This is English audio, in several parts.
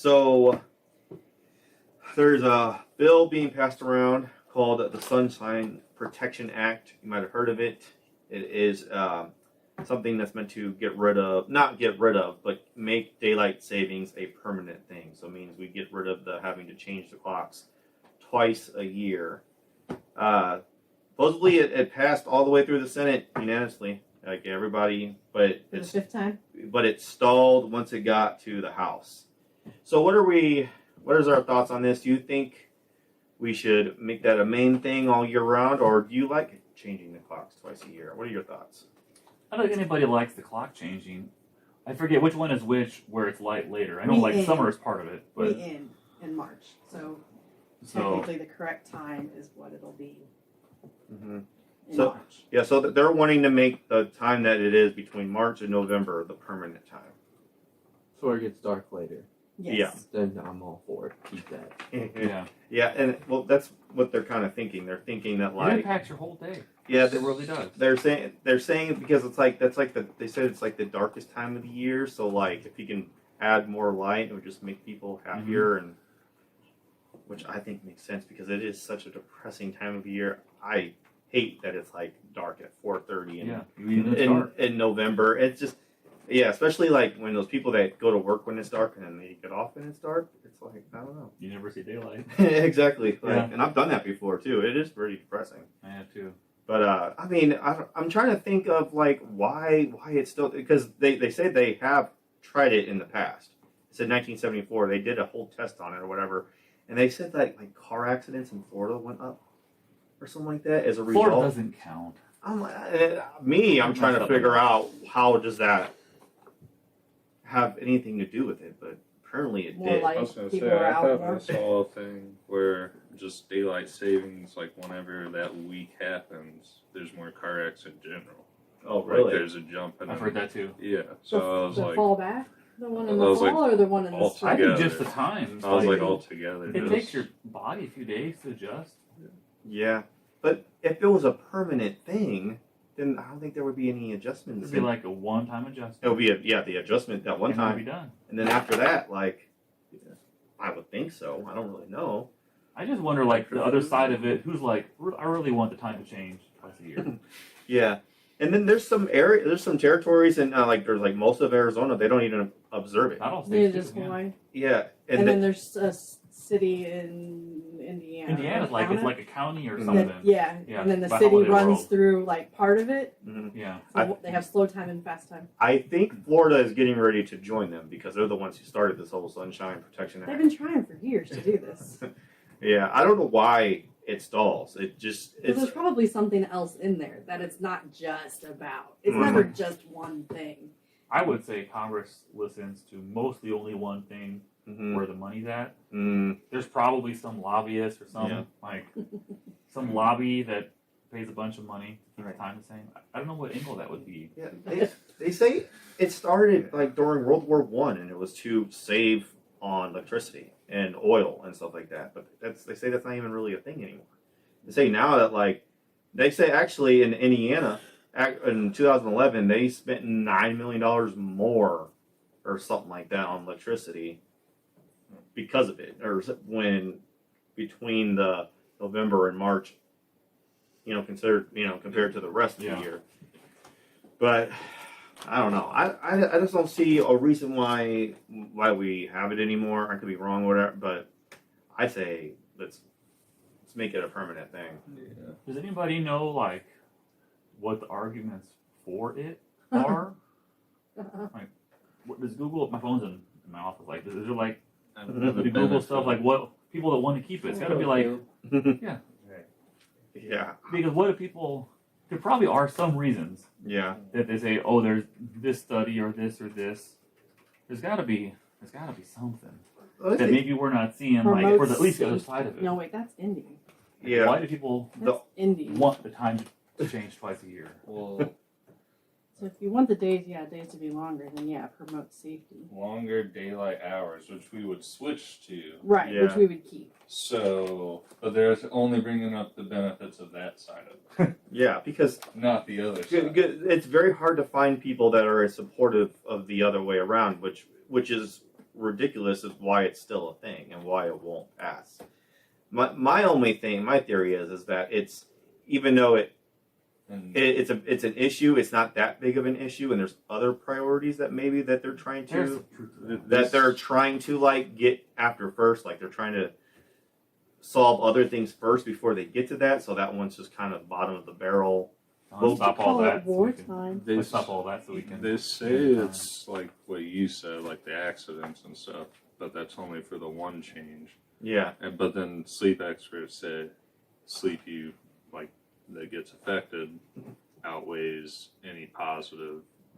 So there's a bill being passed around called the Sunshine Protection Act. You might have heard of it. It is something that's meant to not get rid of, but make daylight savings a permanent thing. So it means we get rid of the having to change the clocks twice a year. Supposedly it passed all the way through the Senate unanimously, like everybody, but For the fifth time? But it stalled once it got to the House. So what is our thoughts on this? Do you think we should make that a main thing all year round, or do you like changing the clocks twice a year? What are your thoughts? I don't think anybody likes the clock changing. I forget which one is which, where it's light later. I know summer is part of it, but We end in March, so technically the correct time is what it'll be in March. Yeah, so they're wanting to make the time that it is between March and November the permanent time. So it gets dark later. Yes. Then I'm all for it. Keep that. yeah, Yeah, and well, that's what they're kind of thinking. They're thinking that it impacts your whole day. Yeah, it really does. They're saying because they said it's like the darkest time of the year. So like if you can add more light, it would just make people happier, and which I think makes sense because it is such a depressing time of year. I hate that it's like dark at 4:30 in November. It's just especially like when those people that go to work when it's dark and then they get off when it's dark. It's like I don't know. You never see daylight. Exactly. Yeah. And I've done that before too. It is pretty depressing. I have too. But I mean, I'm trying to think of like why it's still, because they say they have tried it in the past. It said 1974 they did a whole test on it or whatever, and they said that like car accidents in Florida went up or something like that as a result. Florida doesn't count. I'm trying to figure out how does that have anything to do with it, but apparently it More did. light. I was gonna People say, are I out thought more. I saw a thing where just daylight savings, like whenever that week happens, there's more car accidents in general. Oh, Like really? there's a jump in I've them. heard that too. Yeah. So I was the like, fall back? The one in I the was fall like, or the one in the all spring? I think together. just the time. I was like all together. It takes your body a few days to adjust. Yeah, but if it was a permanent thing, then I don't think there would be any adjustments. It'd be like a one-time adjustment. It would be the adjustment that one and it'll time, be done. and then after that, like, I would think so. I don't really know. I just wonder, like, the other side of it. Who's like, I really want the time to change twice a year. Yeah, and then there's some territories, and like there's like most of Arizona, they don't even observe it. Not all Neither states does do. Yeah. Hawaii. Yeah, And then there's a city in Indiana. Indiana's like Count it's it? like a county or And something. Yeah, Yeah, and then the by city holiday runs world. through like part of it. Yeah. So they have slow time and fast time. I think Florida is getting ready to join them because they're the ones who started this whole Sunshine Protection They've Act. been trying for years to do this. Yeah, I don't know why it stalls. Because It's there's probably something else in there that it's not just about. It's never just one thing. I would say Congress listens to mostly only one thing, where the money's at. There's probably some lobbyist or some some lobby that pays a bunch of money to keep the time the same. I don't know what angle that would be. Yeah, they say it started like during World War I, and it was to save on electricity and oil and stuff like that. But they say that's not even really a thing anymore. They say now that they say actually in Indiana in 2011 they spent $9 million more or something like that on electricity because of it, or when between the November and March, compared to the rest of the year. But I don't know. I just don't see a reason why we have it anymore. I could be wrong or whatever, but I say let's make it a permanent thing. Yeah. Does anybody know like what the arguments for it are? Like, what does Google? My phone's in my office. Like, is there like the Google stuff? Like, what people that want to keep it? It's got to be like, Yeah. because what if people? There probably are some reasons Yeah. that they say, oh, there's this study or this or this. There's got to be something that maybe we're not seeing, like, for at least the other side of it. No, wait, that's Indy. Yeah. Why do people That's Indy. want the time to change twice a year? Well, So if you want the days to be longer, then promote safety. longer daylight hours, which we would switch to. Right, Yeah. which we would keep. So, but they're only bringing up the benefits of that side of it, Yeah, because not the other side. it's very hard to find people that are as supportive of the other way around, which is ridiculous is why it's still a thing and why it won't pass. My theory is that it's, even though it's an issue, it's not that big of an issue, and there's other priorities that maybe that they're trying There's to some truth to that. like get after first, like they're trying to solve other things first before they get to that, so that one's just kind of bottom of the barrel. Let's stop all Call it that. So we can, wartime. let's stop all that so we can. They say it's like what you said, like the accidents and stuff, but that's only for the one change. Yeah. But then sleep experts say sleep that gets affected outweighs any positive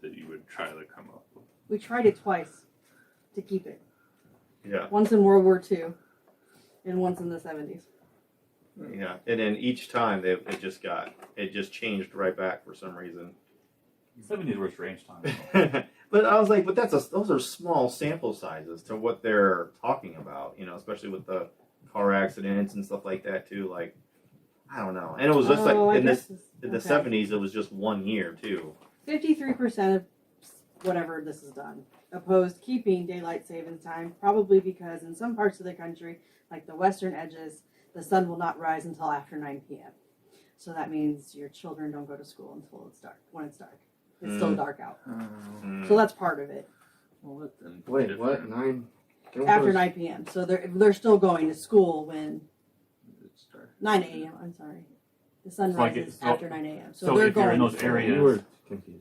that you would try to come up with. We tried it twice to keep it. Yeah. Once in World War II and once in the 70s. Yeah. And then each time it just changed right back for some reason. 70s were a strange time. But I was like, but those are small sample sizes to what they're talking about, especially with the car accidents and stuff like that too. Like, I don't know. And it was just like in the 70s, it was just 1 year too. 53% of whatever this is done opposed keeping daylight savings time, probably because in some parts of the country, like the western edges, the sun will not rise until after 9 p.m. So that means your children don't go to school until it's dark. When it's dark, it's still dark out. So that's part of it. Well, then Wait, what? 9? After 9 p.m. So they're still going to school when it's dark. 9 a.m. I'm sorry. The sun So, like, rises so- after 9 a.m. So, so they're if you're going in those to school. areas- You were confusing.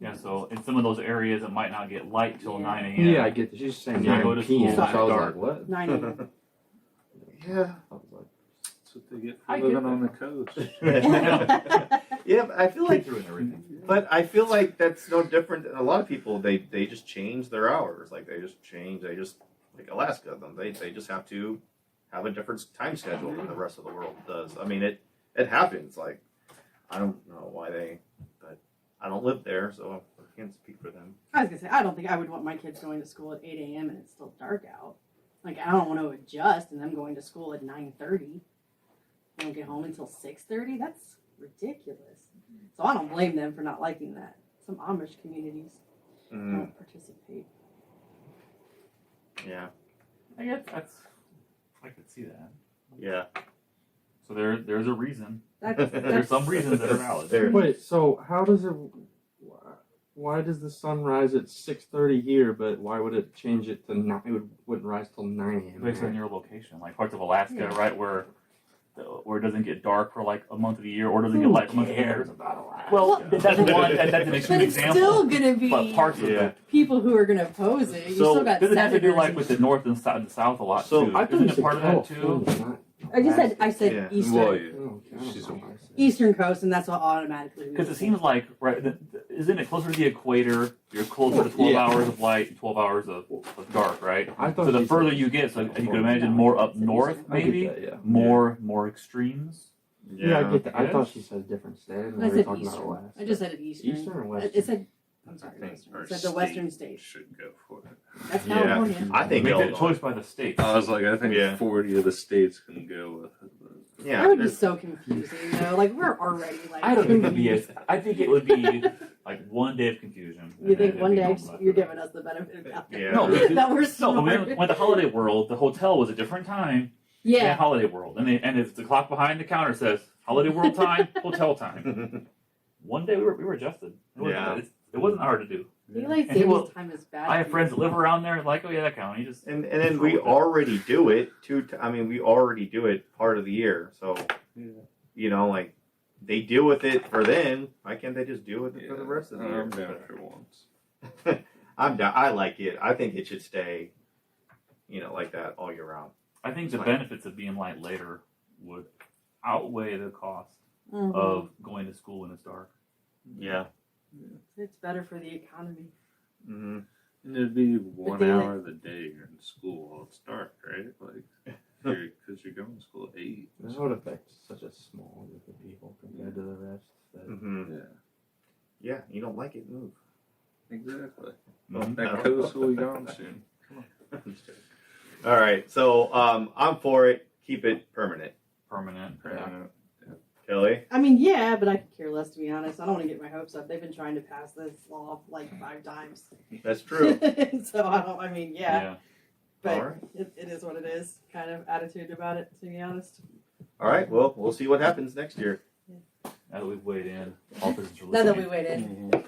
Yeah, so in some of those areas, it might not get light till Yeah. 9 a.m. Yeah, I get this. She's saying Yeah, 9 go to p.m. school So I was dark. like, what? 9 a.m. Yeah. I was like, That's what they get I for get living on the that. coast. Yeah, but I feel like Through and everything. But I feel like that's no different. A lot of people they just change their hours. Like they just like Alaska. They just have to have a different time schedule than the rest of the world does. I mean it happens. Like I don't know why but I don't live there, so I can't speak for them. I was gonna say I don't think I would want my kids going to school at 8 a.m. and it's still dark out. Like I don't want to adjust and them going to school at 9:30. They don't get home until 6:30. That's ridiculous. So I don't blame them for not liking that. Some Amish communities don't participate. Yeah, I guess I could see that. yeah. So there's a reason. That's There's some reasons that are valid. There. wait, so how does it? Why does the sun rise at 6:30 here, but why would it change it to 9? It wouldn't rise till 9 a.m. Based on your location, like parts of Alaska, right, where it doesn't get dark for like a month of the year, or doesn't get light for a month of the year. about Alaska? Well, that's one. That's an But extreme it's example. still gonna be But parts of Yeah. it. people who are gonna oppose it. You So, still got Does it have to do senators like and with the north and south a lot So, too? I thought Isn't you it said part of that too? California, not I said Yeah. Eastern Well, yeah. Oh, okay, I don't She's know a- why I said- Eastern coast, and that's what automatically. Because it seems like isn't it closer to the equator? You're closer to 12 Yeah. hours of light, 12 hours of dark, right? I thought So the she further said- you get, so you can imagine more up north, I get maybe that, yeah. more extremes. Yeah, I get that. I Yes. thought she said different state. And I we were said talking Eastern. about Alaska. I just said it Eastern. Eastern or It Western? said. I'm I sorry, think Western. our It said the Western state states. should go for it. That's Yeah. California. I think Make that Illinois. choice by the states. I was like, I think Yeah. 40 of the states can go with it. But Yeah, That would be there's- so confusing, though. Like we're already like. I don't think it'd be. I think it would be like one day of confusion. You and think then one it'd be day normal after you're that. giving us the benefit of the doubt. Yeah. No, because- that we're No, smart. when the holiday world, the hotel was a different time than Yeah. holiday world, and if the clock behind the counter says holiday world time, hotel time. One day we were adjusted. Yeah. It wasn't hard to do. Daylight And savings well, time is bad. I have for friends that you. live around there, like, oh yeah, that county. Just and then roll we with it. already do it we already do it part of the year. So like they deal with it for then. Why can't they just deal with it for the rest of the year? I'm down for once. I'm down. I like it. I think it should stay, like that all year round. I think the Like- benefits of being light later would outweigh the cost Mhm. of going to school when it's dark. Yeah. It's better for the economy. Mm-hmm. And it'd be 1 daylight- hour of the day you're in school while it's dark, right? Like, because you're going to school at 8. That would affect such a small group of people compared to the rest. That, Mm-hmm. Yeah, Yeah. You don't like it? Move. exactly. Mhm. That coast will be gone soon. All right. So I'm for it. Keep it permanent. Permanent. Kelly. I mean, yeah, but I could care less, to be honest. I don't want to get my hopes up. They've been trying to pass this law like 5 times. That's true. So I don't. I mean, yeah. But All right. it is what it is. Kind of attitude about it, to be honest. All right. Well, we'll see what happens next year. Now that we've weighed in, officers are Now that listening. we waited.